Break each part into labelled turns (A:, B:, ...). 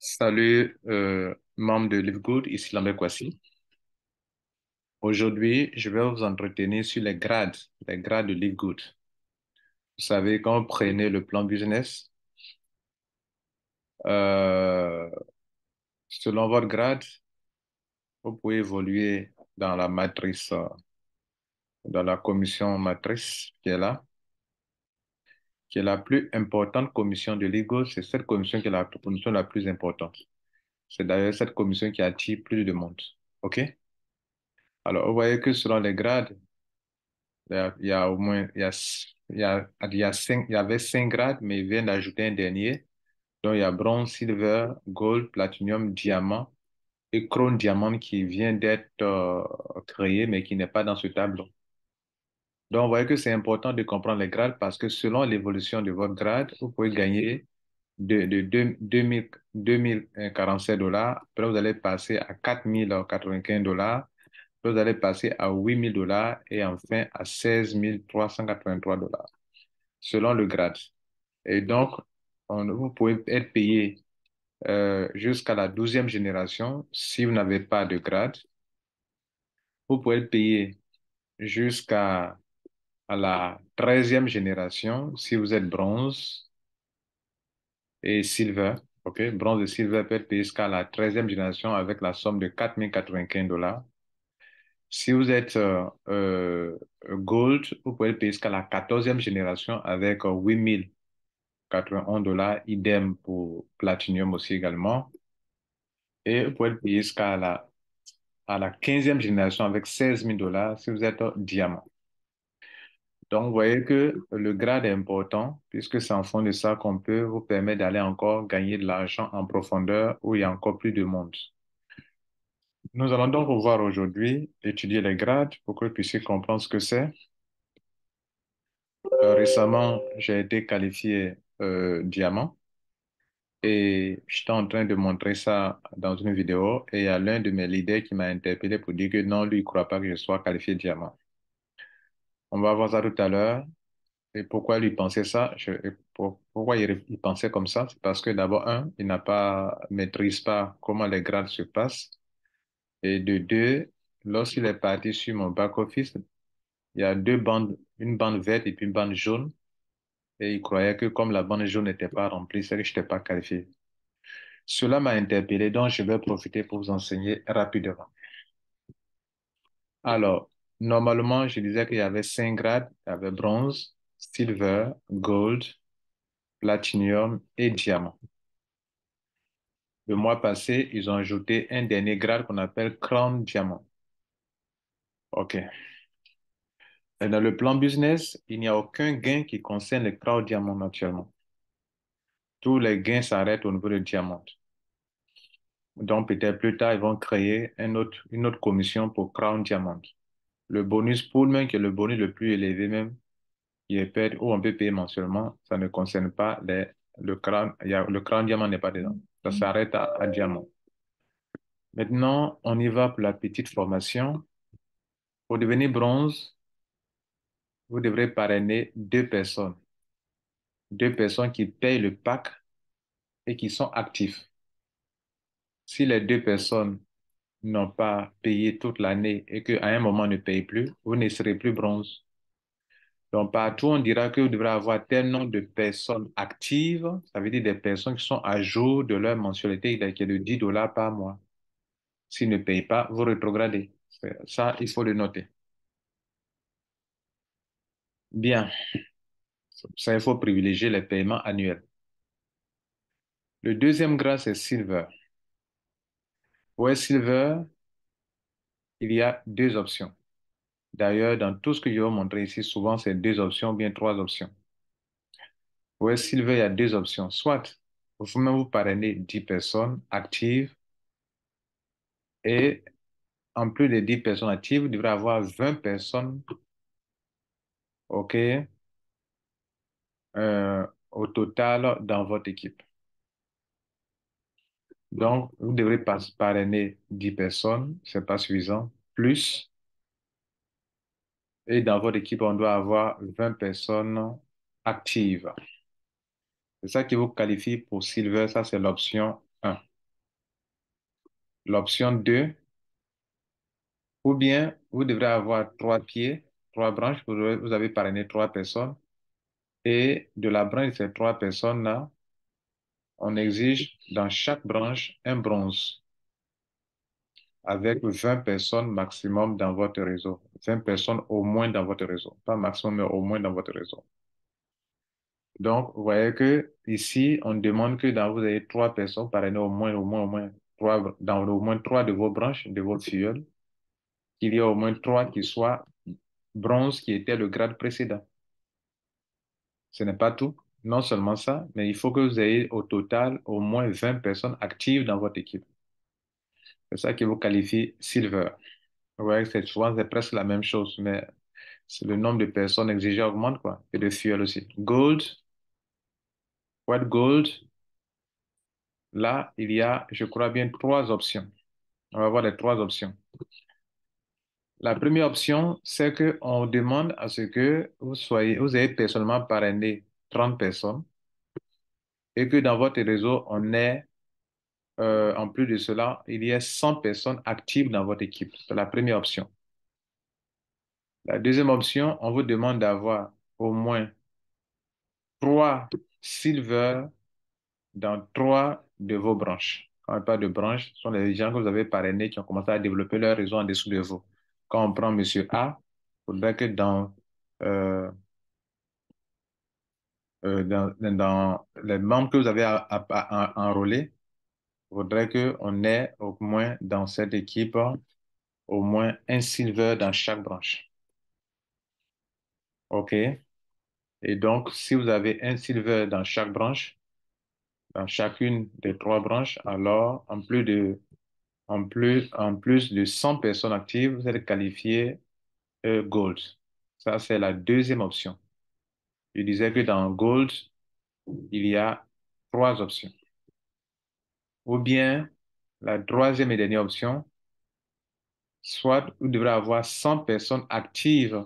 A: Salut, membres de LiveGood, ici Lambert Kwasi. Aujourd'hui, je vais vous entretenir sur les grades de LiveGood. Vous savez, quand vous prenez le plan business, euh, selon votre grade, vous pouvez évoluer dans la matrice, dans la commission matrice qui est là, qui est la plus importante commission de LiveGood. C'est cette commission qui est la commission la plus importante. C'est d'ailleurs cette commission qui attire plus de monde. OK? Alors, vous voyez que selon les grades, il y a au moins, il y avait 5 grades, mais ils viennent d'ajouter un dernier. Donc, il y a bronze, silver, gold, platinum, diamant et couronne diamant qui vient d'être créé, mais qui n'est pas dans ce tableau. Donc, vous voyez que c'est important de comprendre les grades parce que selon l'évolution de votre grade, vous pouvez gagner de 2047 dollars. Après, vous allez passer à 4095 dollars. Vous allez passer à 8000 dollars et enfin à 16 383 dollars selon le grade. Et donc, vous pouvez être payé jusqu'à la 12e génération si vous n'avez pas de grade. Vous pouvez être payé jusqu'à la 13e génération si vous êtes bronze et silver. OK? Bronze et silver peut être payé jusqu'à la 13e génération avec la somme de 4095 dollars. Si vous êtes gold, vous pouvez être payé jusqu'à la 14e génération avec 8091 dollars. Idem pour platinum aussi également. Et vous pouvez être payé jusqu'à la 15e génération avec 16 000 dollars si vous êtes diamant. Donc, vous voyez que le grade est important puisque c'est en fond de ça qu'on peut vous permettre d'aller encore gagner de l'argent en profondeur où il y a encore plus de monde. Nous allons donc pouvoir aujourd'hui étudier les grades pour que vous puissiez comprendre ce que c'est. Récemment, j'ai été qualifié diamant et j'étais en train de montrer ça dans une vidéo et il y a l'un de mes leaders qui m'a interpellé pour dire que non, lui, il ne croit pas que je sois qualifié diamant. On va voir ça tout à l'heure. Et pourquoi lui pensait ça? Pourquoi il pensait comme ça? C'est parce que d'abord, il maîtrise pas comment les grades se passent. Et de deux, lorsqu'il est parti sur mon back-office, il y a deux bandes, une bande verte et puis une bande jaune. Et il croyait que comme la bande jaune n'était pas remplie, c'est que je n'étais pas qualifié. Cela m'a interpellé, donc je vais profiter pour vous enseigner rapidement. Alors, normalement, je disais qu'il y avait 5 grades. Il y avait bronze, silver, gold, platinum et diamant. Le mois passé, ils ont ajouté un dernier grade qu'on appelle crown diamant. OK. Et dans le plan business, il n'y a aucun gain qui concerne le crown diamant actuellement. Tous les gains s'arrêtent au niveau de diamant. Donc, peut-être plus tard, ils vont créer une autre commission pour crown diamant. Le bonus Pullman, qui est le bonus le plus élevé même, où on peut payer mensuellement, ça ne concerne pas le crown. Le crown diamant n'est pas dedans. Ça s'arrête à diamant. Maintenant, on y va pour la petite formation. Pour devenir bronze, vous devrez parrainer 2 personnes. 2 personnes qui payent le pack et qui sont actifs. Si les 2 personnes n'ont pas payé toute l'année et qu'à un moment ne payent plus, vous ne serez plus bronze. Donc, partout, on dira que vous devrez avoir tel nombre de personnes actives. Ça veut dire des personnes qui sont à jour de leur mensualité qui est de 10 dollars par mois. S'ils ne payent pas, vous rétrogradez. Ça, il faut le noter. Bien. Ça, il faut privilégier les paiements annuels. Le deuxième grade, c'est Silver. Pour être Silver, il y a 2 options. D'ailleurs, dans tout ce que je vais vous montrer ici, souvent, c'est 2 options ou bien 3 options. Pour être Silver, il y a 2 options. Soit vous même vous parrainer 10 personnes actives et en plus des 10 personnes actives, vous devrez avoir 20 personnes, OK, au total dans votre équipe. Donc, vous devrez parrainer 10 personnes, c'est pas suffisant, plus. Et dans votre équipe, on doit avoir 20 personnes actives. C'est ça qui vous qualifie pour Silver, ça c'est l'option 1. L'option 2, ou bien vous devrez avoir trois pieds, trois branches, vous avez parrainé trois personnes, et de la branche de ces trois personnes-là, on exige dans chaque branche un bronze avec 20 personnes maximum dans votre réseau. 20 personnes au moins dans votre réseau. Pas maximum, mais au moins dans votre réseau. Donc, vous voyez que ici, on demande que vous avez trois personnes parrainées au moins trois, dans au moins trois de vos branches, de vos filleuls, qu'il y ait au moins trois qui soient bronze, qui était le grade précédent. Ce n'est pas tout. Non seulement ça, mais il faut que vous ayez au total au moins 20 personnes actives dans votre équipe. C'est ça qui vous qualifie silver. Vous voyez que c'est presque la même chose, mais c'est le nombre de personnes exigées augmente, quoi, et de fuel aussi. Gold, white gold, là, il y a, je crois bien, trois options. On va voir les trois options. La première option, c'est que on demande à ce que vous ayez personnellement parrainé 30 personnes et que dans votre réseau, en plus de cela, il y ait 100 personnes actives dans votre équipe. C'est la première option. La deuxième option, on vous demande d'avoir au moins trois silver dans trois de vos branches. Quand on parle de branches, ce sont les gens que vous avez parrainés qui ont commencé à développer leur réseau en dessous de vous. Quand on prend Monsieur A, il faudrait que euh, dans les membres que vous avez enrôlés, il faudrait qu'on ait au moins dans cette équipe au moins un silver dans chaque branche. OK? Et donc, si vous avez un silver dans chaque branche, dans chacune des trois branches, alors en plus de 100 personnes actives, vous êtes qualifié Gold. Ça, c'est la deuxième option. Je disais que dans Gold, il y a trois options. Ou bien, la troisième et dernière option, soit vous devrez avoir 100 personnes actives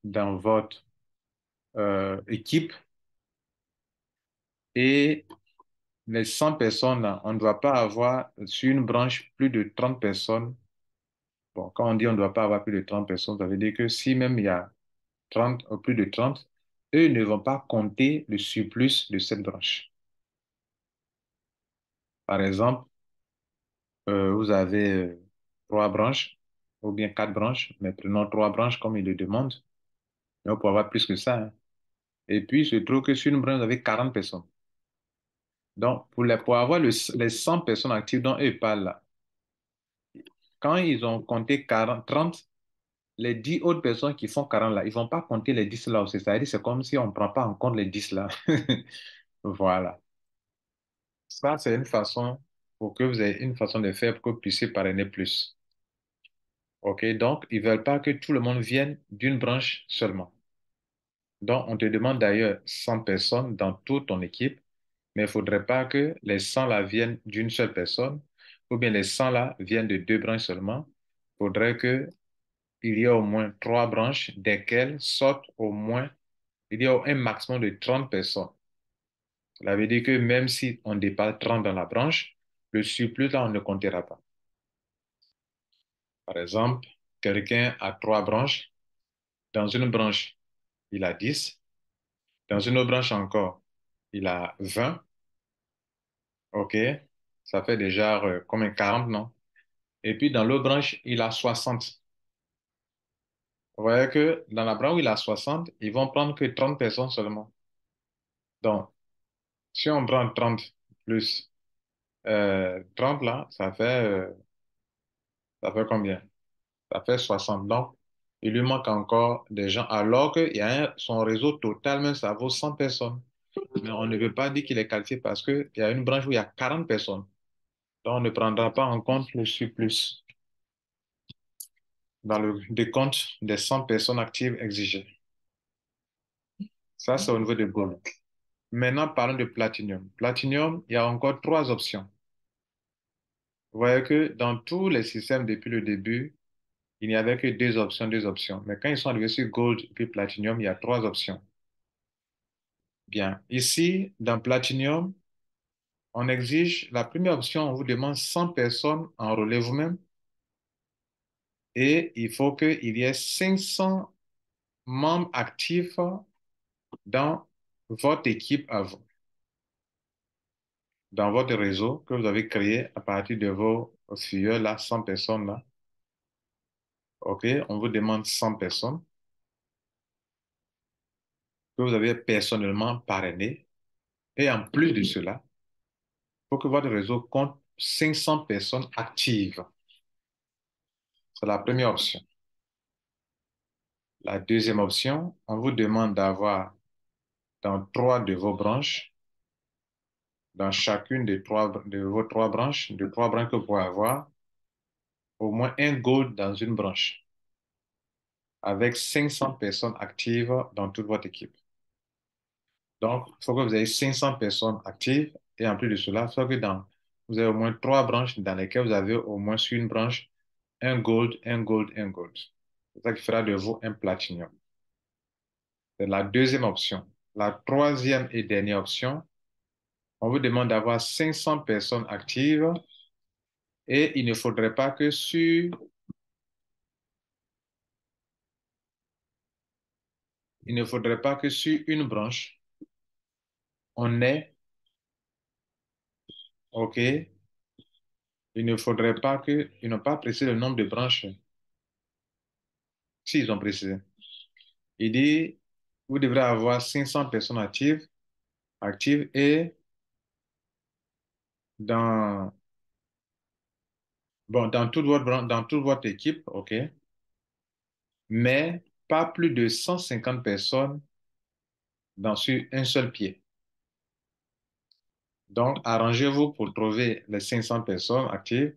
A: dans votre équipe et les 100 personnes, là, on ne doit pas avoir sur une branche plus de 30 personnes. Bon, quand on dit on ne doit pas avoir plus de 30 personnes, ça veut dire que si même il y a 30 ou plus de 30, eux ne vont pas compter le surplus de cette branche. Par exemple, vous avez trois branches ou bien quatre branches, mais prenons trois branches comme il le demande, mais on peut avoir plus que ça, hein. Et puis, il se trouve que sur une branche, vous avez 40 personnes. Donc, pour avoir les 100 personnes actives dont eux parlent là, quand ils ont compté 40, 30, les 10 autres personnes qui font 40 là, ils ne vont pas compter les 10 là aussi. C'est-à-dire, c'est comme si on ne prend pas en compte les 10 là. Voilà. Ça, c'est une façon pour que vous ayez une façon de faire pour que vous puissiez parrainer plus. OK? Donc, ils ne veulent pas que tout le monde vienne d'une branche seulement. Donc, on te demande d'ailleurs 100 personnes dans toute ton équipe, mais il ne faudrait pas que les 100 là viennent d'une seule personne, ou bien les 100 là viennent de deux branches seulement. Il faudrait qu'il y ait au moins trois branches, desquelles sortent au moins, il y a un maximum de 30 personnes. Cela veut dire que même si on dépasse 30 dans la branche, le surplus là, on ne comptera pas. Par exemple, quelqu'un a trois branches. Dans une branche, il a 10. Dans une autre branche encore, il a 20. OK? Ça fait déjà comme un 40, non? Et puis dans l'autre branche, il a 60. Vous voyez que dans la branche où il a 60, ils vont prendre que 30 personnes seulement. Donc, si on prend 30 plus 30 là, ça fait combien? Ça fait 60. Donc, il lui manque encore des gens, alors qu'il y a son réseau total, même ça vaut 100 personnes. Mais on ne veut pas dire qu'il est qualifié parce qu'il y a une branche où il y a 40 personnes. Donc, on ne prendra pas en compte le surplus dans le décompte des 100 personnes actives exigées. Ça, c'est au niveau de Gold. Maintenant, parlons de Platinum. Platinum, il y a encore trois options. Vous voyez que dans tous les systèmes depuis le début, il n'y avait que deux options, deux options. Mais quand ils sont arrivés sur Gold et puis Platinum, il y a trois options. Bien. Ici, dans Platinum, On exige, la première option, on vous demande 100 personnes enrôlez vous-même et il faut qu'il y ait 500 membres actifs dans votre équipe à vous, dans votre réseau que vous avez créé à partir de vos filiales là, 100 personnes là. OK, on vous demande 100 personnes que vous avez personnellement parrainées. Et en plus de cela, il faut que votre réseau compte 500 personnes actives. C'est la première option. La deuxième option, on vous demande d'avoir dans trois de vos branches, dans chacune de vos trois branches que vous pouvez avoir, au moins un gold dans une branche, avec 500 personnes actives dans toute votre équipe. Donc, il faut que vous ayez 500 personnes actives et en plus de cela, il faut que vous avez au moins trois branches dans lesquelles vous avez au moins sur une branche un gold, un gold, un gold. C'est ça qui fera de vous un platinum. C'est la deuxième option. La troisième et dernière option, on vous demande d'avoir 500 personnes actives et il ne faudrait pas que sur une branche, on ait, OK, il ne faudrait pas que, ils n'ont pas précisé le nombre de branches, s'ils ont précisé. Il dit, vous devrez avoir 500 personnes actives et dans, bon, dans toute votre équipe, OK, mais pas plus de 150 personnes sur un seul pied. Donc, arrangez-vous pour trouver les 500 personnes actives,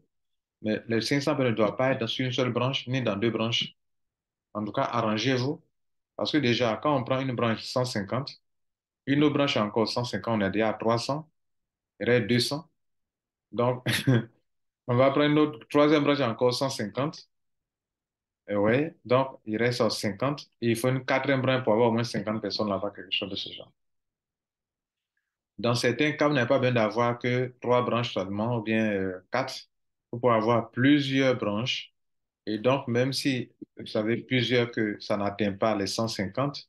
A: mais les 500 personnes ne doivent pas être sur une seule branche ni dans deux branches. En tout cas, arrangez-vous parce que déjà, quand on prend une branche 150, une autre branche encore 150, on est déjà à 300, il reste 200. Donc, on va prendre une autre troisième branche encore 150. Et ouais, donc il reste 50. Et il faut une quatrième branche pour avoir au moins 50 personnes là-bas, quelque chose de ce genre. Dans certains cas, vous n'avez pas besoin d'avoir que trois branches seulement ou bien quatre. Vous pouvez avoir plusieurs branches. Et donc, même si vous savez plusieurs que ça n'atteint pas les 150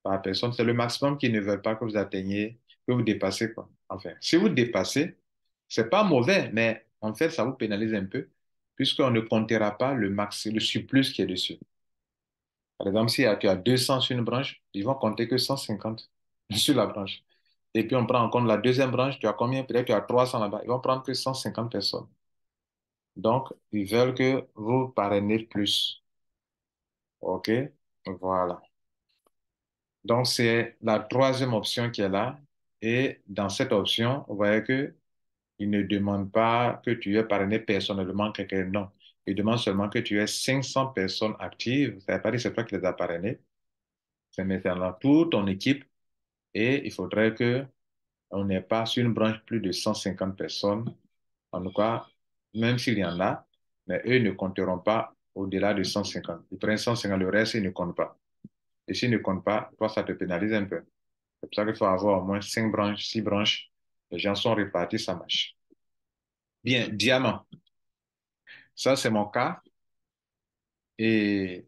A: par personne, c'est le maximum qu'ils ne veulent pas que vous atteigniez, que vous dépassez, quoi. Enfin, si vous dépassez, c'est pas mauvais, mais en fait, ça vous pénalise un peu, puisqu'on ne comptera pas le surplus qui est dessus. Par exemple, si tu as 200 sur une branche, ils vont compter que 150 sur la branche. Et puis, on prend en compte la deuxième branche, tu as combien? Peut-être tu as 300 là-bas. Ils vont prendre que 150 personnes. Donc, ils veulent que vous parrainez plus. OK? Voilà. Donc, c'est la troisième option qui est là. Et dans cette option, vous voyez que il ne demande pas que tu aies parrainé personnellement quelqu'un. Non. Il demande seulement que tu aies 500 personnes actives. Ça veut pas dire que c'est toi qui les as parrainées. C'est maintenant toute ton équipe. Et il faudrait que on n'ait pas sur une branche plus de 150 personnes. En tout cas, même s'il y en a, mais eux ne compteront pas au-delà de 150. Ils prennent 150, le reste, ils ne comptent pas. Et s'ils ne comptent pas, toi, ça te pénalise un peu. C'est pour ça qu'il faut avoir au moins 5 branches, 6 branches. Les gens sont répartis, ça marche. Bien, diamant. Ça, c'est mon cas. Et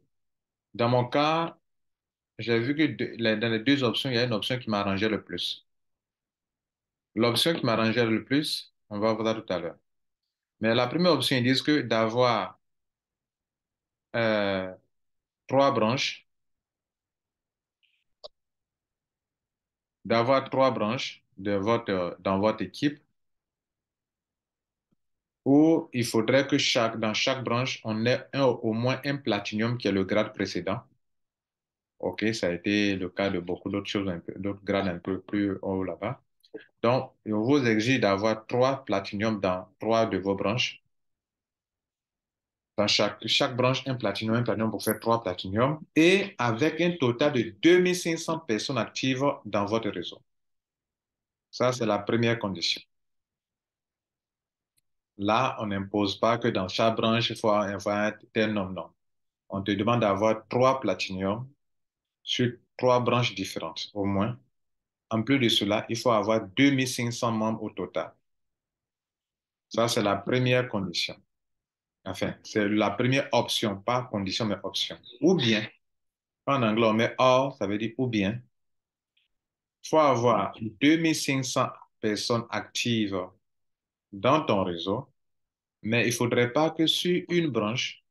A: dans mon cas, j'ai vu que dans les deux options, il y a une option qui m'arrangeait le plus. L'option qui m'arrangeait le plus, on va voir tout à l'heure. Mais la première option, ils disent que euh, d'avoir trois branches dans votre équipe, où il faudrait que dans chaque branche, on ait au moins un platinum qui est le grade précédent. OK, ça a été le cas de beaucoup d'autres choses, d'autres grades un peu plus haut là-bas. Donc, on vous exige d'avoir trois platinum dans trois de vos branches. Dans chaque branche, un platinum pour faire trois platinum et avec un total de 2500 personnes actives dans votre réseau. Ça, c'est la première condition. Là, on n'impose pas que dans chaque branche, il faut avoir un tel nombre. Non. On te demande d'avoir trois platinium sur trois branches différentes, au moins. En plus de cela, il faut avoir 2500 membres au total. Ça, c'est la première condition. Enfin, c'est la première option, pas condition, mais option. Ou bien, en anglais, on met or, ça veut dire ou bien, il faut avoir 2500 personnes actives dans ton réseau, mais il ne faudrait pas que sur une branche,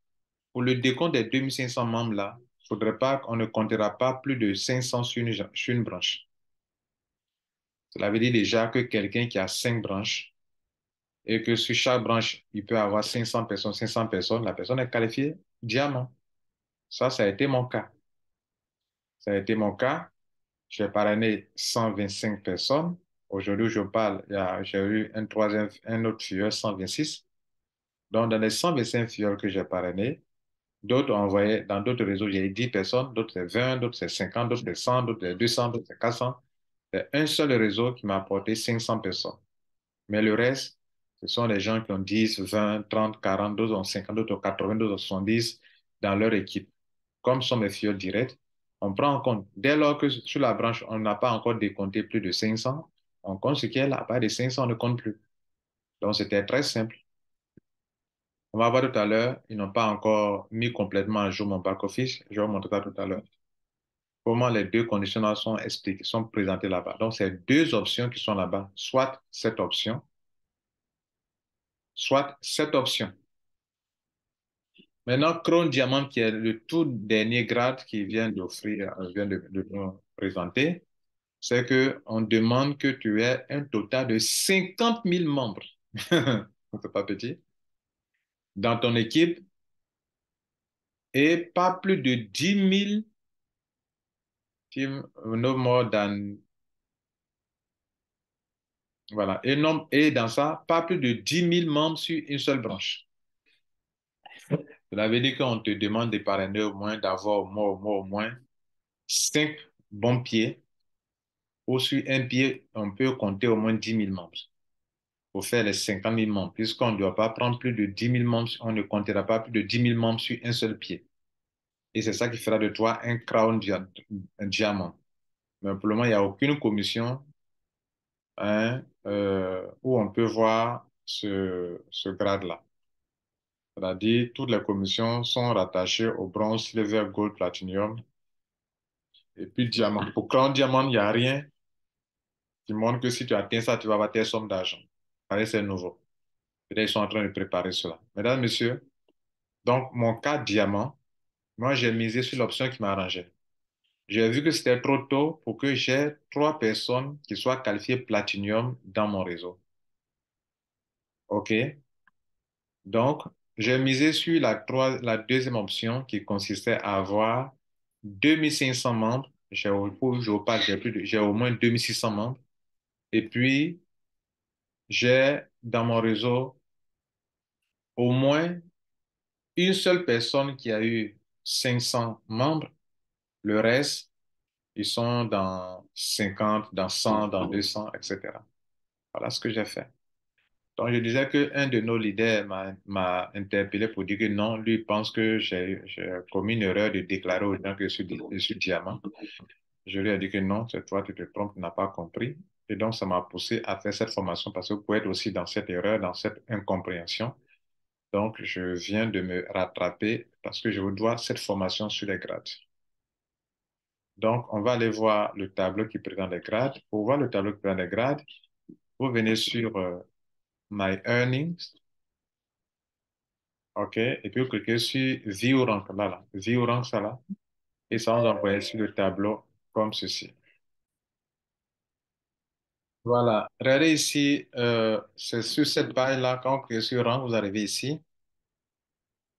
A: pour le décompte des 2500 membres là, il ne faudrait pas qu'on ne comptera pas plus de 500 sur une branche. Cela veut dire déjà que quelqu'un qui a 5 branches et que sur chaque branche, il peut avoir 500 personnes, la personne est qualifiée diamant. Ça a été mon cas. Ça a été mon cas. J'ai parrainé 125 personnes. Aujourd'hui, je parle, j'ai eu un autre filleul, 126. Donc, dans les 125 filleuls que j'ai parrainés, d'autres ont envoyé dans d'autres réseaux, j'ai eu 10 personnes, d'autres c'est 20, d'autres c'est 50, d'autres c'est 100, d'autres c'est 200, d'autres c'est 400. C'est un seul réseau qui m'a apporté 500 personnes. Mais le reste, ce sont les gens qui ont 10, 20, 30, 40, d'autres ont 50, d'autres ont 80, d'autres ont 70 dans leur équipe. Comme sont mes filleuls directs, on prend en compte. Dès lors que sur la branche, on n'a pas encore décompté plus de 500, on compte ce qui est là. À part de 500, on ne compte plus. Donc, c'était très simple. On va voir tout à l'heure, ils n'ont pas encore mis complètement à jour mon back-office. Je vais vous montrer ça tout à l'heure. Comment les deux conditionnements sont expliqués, sont présentés là-bas. Donc, c'est deux options qui sont là-bas. Soit cette option. Maintenant, Chrome Diamond, qui est le tout dernier grade qui vient d'offrir, vient de nous présenter, c'est que on demande que tu aies un total de 50 000 membres. C'est pas petit. Dans ton équipe et pas plus de 10 000 team, no more than, voilà. Et, non, et dans ça, pas plus de 10 000 membres sur une seule branche. Cela veut dire qu'on te demande de parrainer au moins, d'avoir au moins 5 bons pieds, ou sur un pied, on peut compter au moins 10 000 membres pour faire les 50 000 membres, puisqu'on ne doit pas prendre plus de 10 000 membres, on ne comptera pas plus de 10 000 membres sur un seul pied. Et c'est ça qui fera de toi un diamant. Mais pour le moment, il n'y a aucune commission, hein, où on peut voir ce grade-là. C'est-à-dire, toutes les commissions sont rattachées au bronze, silver, gold, platinum et puis diamant. Pour crown diamant, il n'y a rien qui montre que si tu atteins ça, tu vas avoir tes sommes d'argent. Allez, c'est nouveau. Et là, ils sont en train de préparer cela. Mesdames, Messieurs, donc mon cas diamant, moi, j'ai misé sur l'option qui m'arrangeait. J'ai vu que c'était trop tôt pour que j'ai 3 personnes qui soient qualifiées platinum dans mon réseau. OK? Donc, j'ai misé sur la deuxième option qui consistait à avoir 2500 membres. J'ai au moins 2600 membres. Et puis, j'ai dans mon réseau au moins une seule personne qui a eu 500 membres. Le reste, ils sont dans 50, dans 100, dans 200, etc. Voilà ce que j'ai fait. Donc, je disais qu'un de nos leaders m'a interpellé pour dire que non, lui pense que j'ai commis une erreur de déclarer aux gens que je suis diamant. Je lui ai dit que non, c'est toi, tu te trompes, tu n'as pas compris. Et donc, ça m'a poussé à faire cette formation parce que vous pouvez être aussi dans cette erreur, dans cette incompréhension. Donc, je viens de me rattraper parce que je vous dois cette formation sur les grades. Donc, on va aller voir le tableau qui présente les grades. Pour voir le tableau qui présente les grades, vous venez sur My Earnings, OK, et puis vous cliquez sur View Rank, là, View Rank, ça là, et ça va vous envoyer sur le tableau comme ceci. Voilà, regardez ici, c'est sur cette page-là, quand vous cliquez sur Rank, vous arrivez ici.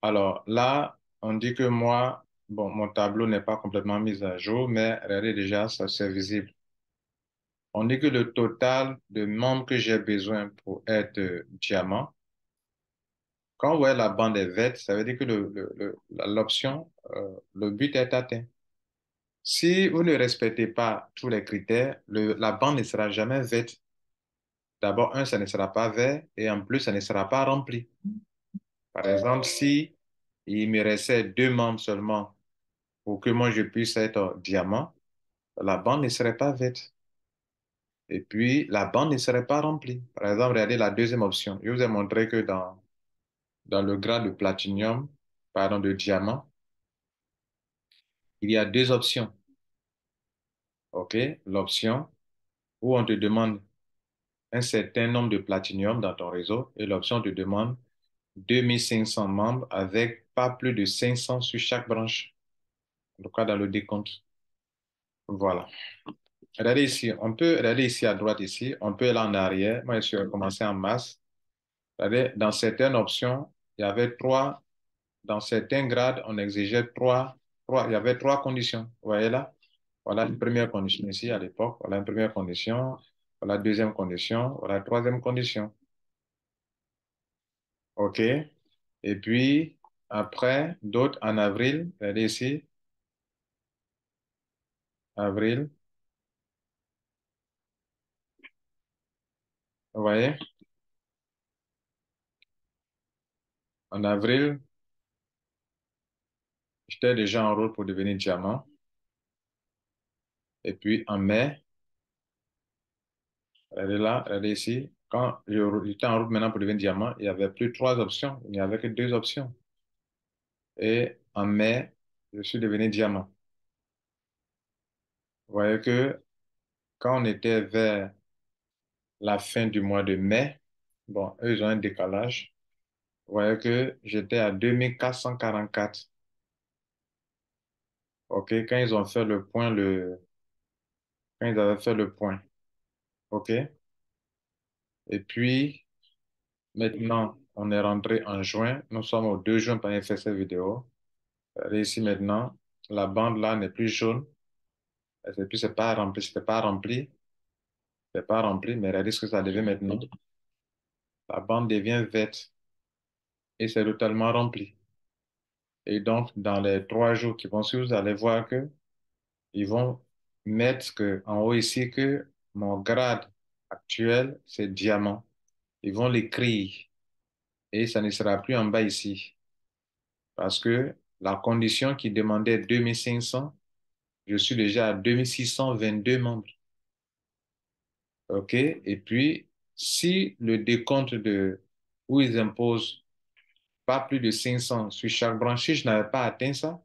A: Alors là, on dit que moi, bon, mon tableau n'est pas complètement mis à jour, mais regardez déjà, ça c'est visible. On dit que le total de membres que j'ai besoin pour être diamant, quand vous voyez la bande est verte, ça veut dire que l'option, le but est atteint. Si vous ne respectez pas tous les critères, la bande ne sera jamais verte. D'abord, un, ça ne sera pas vert et en plus, ça ne sera pas rempli. Par exemple, si il me restait 2 membres seulement pour que moi je puisse être diamant, la bande ne serait pas verte. Et puis, la bande ne serait pas remplie. Par exemple, regardez la deuxième option. Je vous ai montré que dans le grade de platinium, pardon, de diamant, il y a deux options. OK? L'option où on te demande un certain nombre de platinium dans ton réseau et l'option te demande 2500 membres avec pas plus de 500 sur chaque branche. En tout cas, dans le décompte. Voilà. Regardez ici. On peut regarder ici à droite ici. On peut aller en arrière. Moi, je suis commencé en masse. Regardez, dans certaines options, il y avait trois. Dans certains grades, on exigeait il y avait trois conditions. Vous voyez là? Voilà une première condition ici à l'époque. Voilà une première condition. Voilà la deuxième condition. Voilà la troisième condition. OK? Et puis, après, d'autres en avril. Regardez ici. Avril. Vous voyez? En avril, j'étais déjà en route pour devenir diamant. Et puis, en mai, regardez là, regardez ici. Quand j'étais en route maintenant pour devenir diamant, il n'y avait plus trois options. Il n'y avait que deux options. Et en mai, je suis devenu diamant. Vous voyez que quand on était vers la fin du mois de mai, bon, eux, ils ont un décalage. Vous voyez que j'étais à 2444. OK, quand ils ont fait le point, quand ils avaient fait le point. OK. Et puis, maintenant, on est rentré en juin. Nous sommes au 2 juin pour avoir fait cette vidéo. Et ici, maintenant, la bande là n'est plus jaune. Et puis, c'est pas rempli, c'était pas rempli. C'est pas rempli, mais regardez ce que ça devient maintenant. La bande devient verte et c'est totalement rempli. Et donc, dans les 3 jours qui vont suivre, vous allez voir que ils vont mettre en haut ici que mon grade actuel, c'est diamant. Ils vont l'écrire et ça ne sera plus en bas ici parce que la condition qui demandait 2500, je suis déjà à 2622 membres. OK? Et puis, si le décompte où ils imposent pas plus de 500 sur chaque branche, si je n'avais pas atteint ça,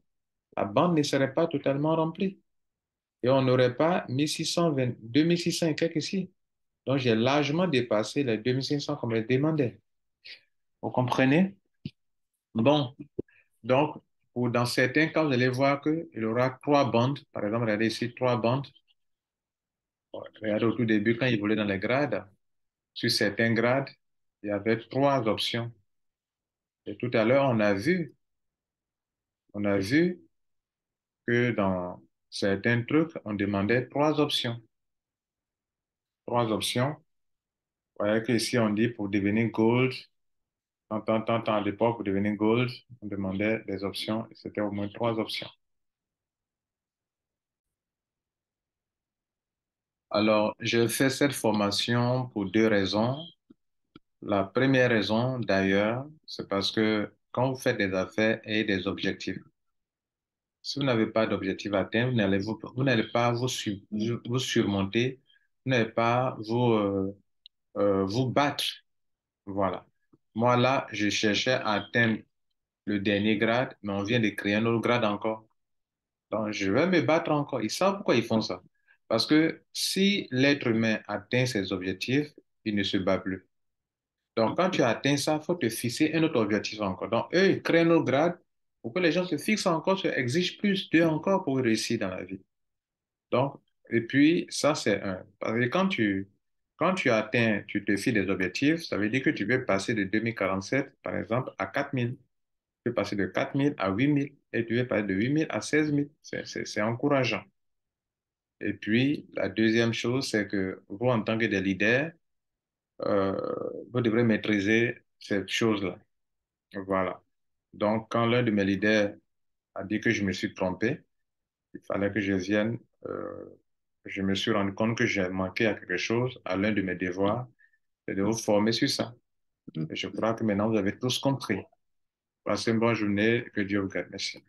A: la bande ne serait pas totalement remplie. Et on n'aurait pas 1620, 2600 et quelques ici. Donc, j'ai largement dépassé les 2500 qu'on me demandait. Vous comprenez? Bon, donc, dans certains cas, vous allez voir qu'il y aura trois bandes. Par exemple, regardez ici, trois bandes. Bon, regardez au tout début, quand il volait dans les grades, sur certains grades, il y avait trois options. Et tout à l'heure, on a vu que dans certains trucs, on demandait trois options. Trois options. Vous voyez qu'ici, on dit pour devenir gold, tant, à l'époque, pour devenir gold, on demandait des options. Et c'était au moins trois options. Alors, je fais cette formation pour deux raisons. La première raison, d'ailleurs, c'est parce que quand vous faites des affaires et des objectifs, si vous n'avez pas d'objectif à atteindre, vous n'allez pas vous surmonter, vous n'allez pas vous battre. Voilà. Moi, là, je cherchais à atteindre le dernier grade, mais on vient de créer un autre grade encore. Donc, je vais me battre encore. Ils savent pourquoi ils font ça. Parce que si l'être humain atteint ses objectifs, il ne se bat plus. Donc, quand tu atteins ça, il faut te fixer un autre objectif encore. Donc, eux, ils créent un autre grade pour que les gens se fixent encore, se exigent plus d'eux encore pour réussir dans la vie. Donc, et puis, ça, c'est un. Parce que quand tu atteins, tu te fixes des objectifs, ça veut dire que tu veux passer de 2047, par exemple, à 4000. Tu veux passer de 4000 à 8000 et tu veux passer de 8000 à 16000. C'est encourageant. Et puis, la deuxième chose, c'est que vous, en tant que des leaders, euh, vous devrez maîtriser cette chose-là. Voilà. Donc, quand l'un de mes leaders a dit que je me suis trompé, il fallait que je vienne, je me suis rendu compte que j'ai manqué à quelque chose, à l'un de mes devoirs, c'est de vous former sur ça. Et je crois que maintenant, vous avez tous compris. Passez une bonne journée, que Dieu vous garde. Merci.